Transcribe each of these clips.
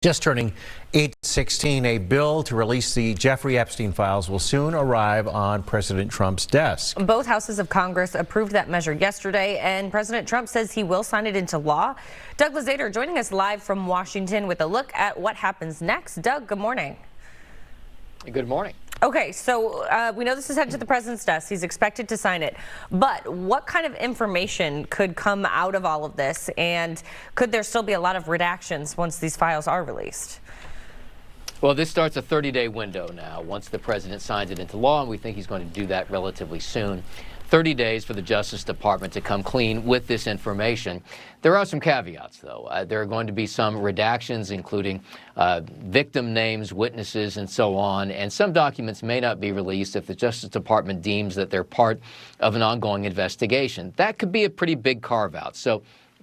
Just turning 8/16, a bill to release the Jeffrey Epstein files will soon arrive on President Trump's desk. Both houses of Congress approved that measure yesterday, and President Trump says he will sign it into law. Doug Luzader joining us live from Washington with a look at what happens next. Doug, good morning. Good morning. Okay, so we know this is headed to the president's desk. He's expected to sign it. But what kind of information could come out of all of this? And could there still be a lot of redactions once these files are released? Well, this starts a 30-day window now once the president signs it into law, and we think he's going to do that relatively soon. 30 days for the Justice Department to come clean with this information. There are some caveats, though. There are going to be some redactions, including victim names, witnesses, and so on. And some documents may not be released if the Justice Department deems that they're part of an ongoing investigation. That could be a pretty big carve-out. So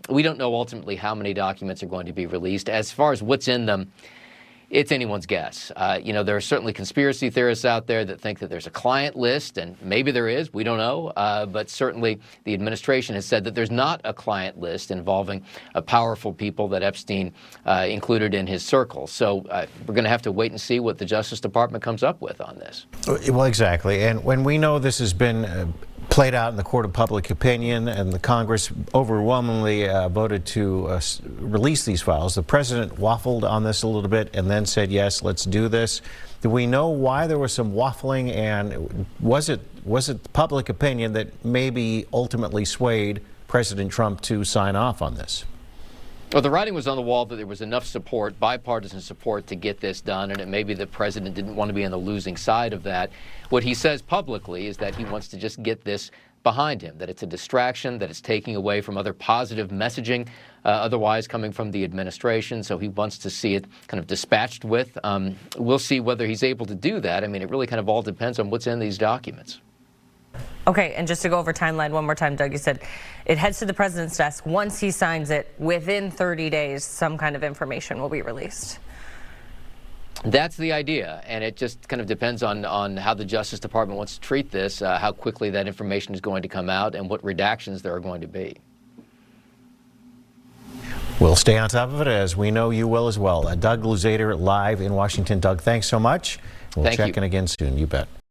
we don't know ultimately how many documents are going to be released. As far as what's in them, it's anyone's guess. There are certainly conspiracy theorists out there that think that there's a client list, and maybe there is. We don't know. But certainly the administration has said that there's not a client list involving powerful people that Epstein included in his circle. So we're going to have to wait and see what the Justice Department comes up with on this. Well, exactly. And when we know this has been played out in the court of public opinion and the Congress overwhelmingly voted to release these files, the president waffled on this a little bit and then said, yes, let's do this. Do we know why there was some waffling, and was it public opinion that maybe ultimately swayed President Trump to sign off on this? Well, the writing was on the wall that there was enough support, bipartisan support, to get this done, and it may be the president didn't want to be on the losing side of that. What he says publicly is that he wants to just get this behind him, that it's a distraction, that it's taking away from other positive messaging otherwise coming from the administration, so he wants to see it kind of dispatched with. We'll see whether he's able to do that. I mean, it really kind of all depends on what's in these documents. Okay, and just to go over timeline one more time, Doug, you said it heads to the president's desk. Once he signs it, within 30 days, some kind of information will be released. That's the idea, and it just kind of depends on how the Justice Department wants to treat this, how quickly that information is going to come out, and what redactions there are going to be. We'll stay on top of it, as we know you will as well. Doug Luzader live in Washington. Doug, thanks so much. We'll check in again soon. You bet.